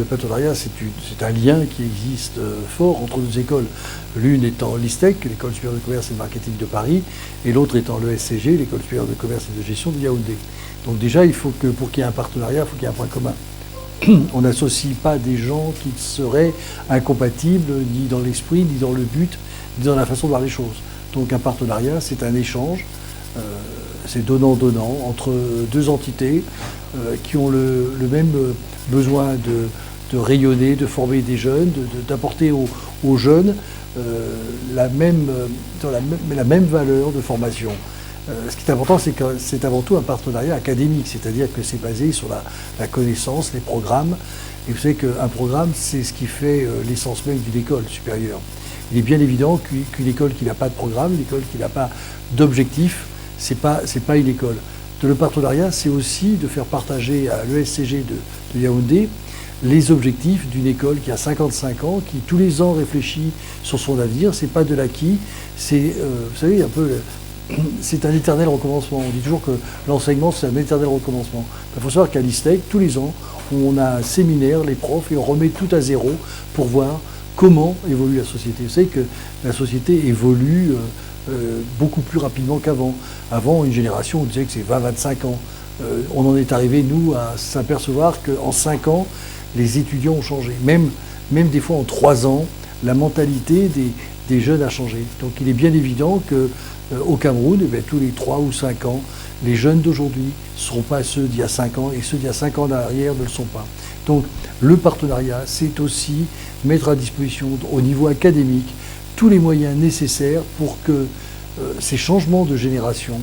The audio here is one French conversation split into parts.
le partenariat, c'est un lien qui existe fort entre deux écoles. L'une étant l'ISTEC, l'École supérieure de commerce et de marketing de Paris, et l'autre étant l'ESCG, l'École supérieure de commerce et de gestion de Yaoundé. Donc déjà, il faut que, pour qu'il y ait un partenariat, il faut qu'il y ait un point commun. On n'associe pas des gens qui seraient incompatibles ni dans l'esprit, ni dans le but, ni dans la façon de voir les choses. Donc un partenariat, c'est un échange, c'est donnant-donnant entre deux entités qui ont le même besoin de rayonner, de former des jeunes, d'apporter aux jeunes la même valeur de formation. Ce qui est important, c'est que c'est avant tout un partenariat académique, c'est-à-dire que c'est basé sur la connaissance, les programmes. Et vous savez qu'un programme, c'est ce qui fait l'essence même d'une école supérieure. Il est bien évident qu'une école qui n'a pas de programme, une école qui n'a pas d'objectif, c'est pas une école. Le partenariat, c'est aussi de faire partager à l'ESCG de Yaoundé les objectifs d'une école qui a 55 ans, qui tous les ans réfléchit sur son avenir. C'est pas de l'acquis, c'est, vous savez, un peu... C'est un éternel recommencement. On dit toujours que l'enseignement, c'est un éternel recommencement. Il faut savoir qu'à l'ISTEC, tous les ans, on a un séminaire, les profs, et on remet tout à zéro pour voir comment évolue la société. Vous savez que la société évolue beaucoup plus rapidement qu'avant. Avant, une génération, on disait que c'est 20-25 ans. On en est arrivé, nous, à s'apercevoir qu'en 5 ans, les étudiants ont changé. Même des fois en 3 ans, la mentalité des jeunes a changé. Donc il est bien évident que au Cameroun, tous les 3 ou 5 ans, les jeunes d'aujourd'hui ne seront pas ceux d'il y a 5 ans et ceux d'il y a 5 ans derrière ne le sont pas. Donc le partenariat, c'est aussi mettre à disposition au niveau académique tous les moyens nécessaires pour que ces changements de génération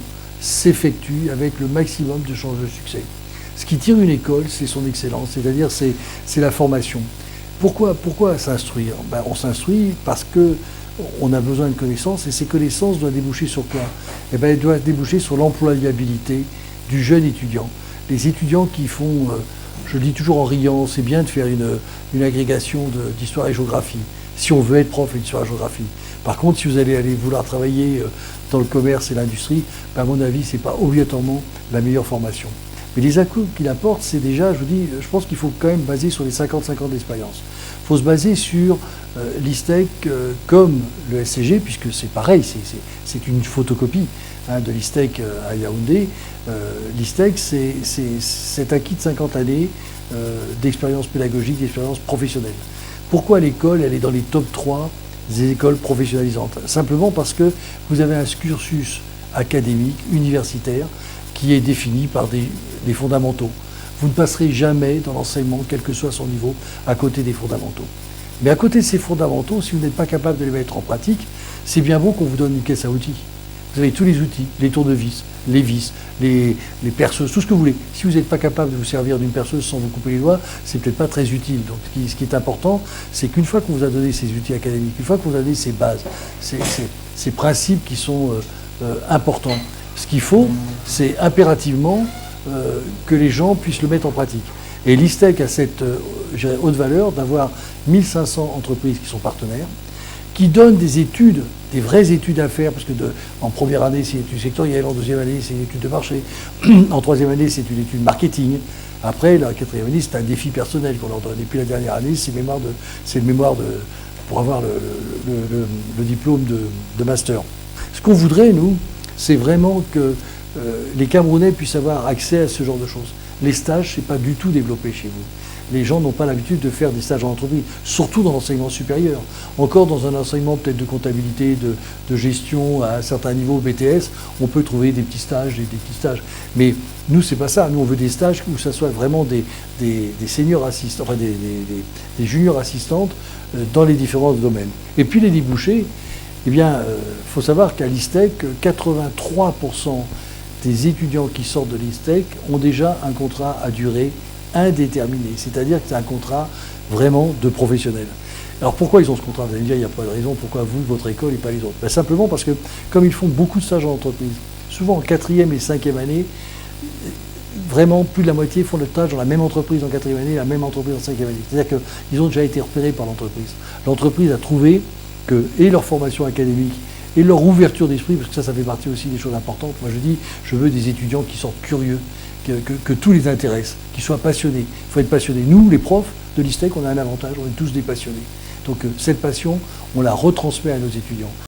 s'effectuent avec le maximum de chances de succès. Ce qui tire une école, c'est son excellence, c'est-à-dire c'est la formation. Pourquoi s'instruire? On s'instruit parce que on a besoin de connaissances, et ces connaissances doivent déboucher sur quoi? Elles doivent déboucher sur l'employabilité du jeune étudiant. Les étudiants qui font, je le dis toujours en riant, c'est bien de faire une agrégation d'histoire et géographie, si on veut être prof d'histoire et géographie. Par contre, si vous allez vouloir travailler dans le commerce et l'industrie, à mon avis, ce n'est pas obligatoirement la meilleure formation. Mais les atouts qu'il apporte, c'est déjà, je vous dis, je pense qu'il faut quand même baser sur les 50-50 d'expérience. Il faut se baser sur l'ISTEC comme le SCG, puisque c'est pareil, c'est une photocopie de l'ISTEC à Yaoundé. L'ISTEC, c'est cet acquis de 50 années d'expérience pédagogique, d'expérience professionnelle. Pourquoi l'école, elle est dans les top 3 des écoles professionnalisantes? Simplement parce que vous avez un cursus académique, universitaire, qui est défini par des fondamentaux. Vous ne passerez jamais dans l'enseignement, quel que soit son niveau, à côté des fondamentaux. Mais à côté de ces fondamentaux, si vous n'êtes pas capable de les mettre en pratique, c'est bien beau qu'on vous donne une caisse à outils. Vous avez tous les outils, les tournevis, les vis, les perceuses, tout ce que vous voulez. Si vous n'êtes pas capable de vous servir d'une perceuse sans vous couper les doigts, c'est peut-être pas très utile. Donc ce qui est important, c'est qu'une fois qu'on vous a donné ces outils académiques, une fois qu'on vous a donné ces bases, ces principes qui sont importants, ce qu'il faut, c'est impérativement que les gens puissent le mettre en pratique. Et l'ISTEC a cette haute valeur d'avoir 1500 entreprises qui sont partenaires, qui donnent des études, des vraies études à faire, parce que en première année, c'est une étude sectorielle, en deuxième année, c'est une étude de marché, en troisième année, c'est une étude marketing. Après, la quatrième année, c'est un défi personnel qu'on leur donne. Et puis la dernière année, c'est le mémoire pour avoir le diplôme de master. Ce qu'on voudrait, nous, c'est vraiment que les Camerounais puissent avoir accès à ce genre de choses. Les stages, c'est pas du tout développé chez vous. Les gens n'ont pas l'habitude de faire des stages en entreprise, surtout dans l'enseignement supérieur. Encore dans un enseignement peut-être de comptabilité, de gestion à un certain niveau BTS, on peut trouver des petits stages, des petits stages. Mais nous, c'est pas ça. Nous, on veut des stages où ça soit vraiment des seniors assistants, enfin des juniors assistantes dans les différents domaines. Et puis les débouchés, eh bien, faut savoir qu'à l'ISTEC, 83% des étudiants qui sortent de l'ISTEC ont déjà un contrat à durée indéterminée, c'est-à-dire que c'est un contrat vraiment de professionnel. Alors pourquoi ils ont ce contrat? Vous allez me dire, il n'y a pas de raison, pourquoi vous, votre école et pas les autres? Simplement parce que comme ils font beaucoup de stages en entreprise, souvent en 4e et 5e année, vraiment plus de la moitié font le stage dans la même entreprise en 4e année, la même entreprise en 5e année. C'est-à-dire qu'ils ont déjà été repérés par l'entreprise. L'entreprise a trouvé que, et leur formation académique, et leur ouverture d'esprit, parce que ça fait partie aussi des choses importantes. Moi je dis, je veux des étudiants qui sortent curieux, que tout les intéresse, qui soient passionnés. Il faut être passionné. Nous, les profs, de l'ISTEC, on a un avantage, on est tous des passionnés. Donc cette passion, on la retransmet à nos étudiants.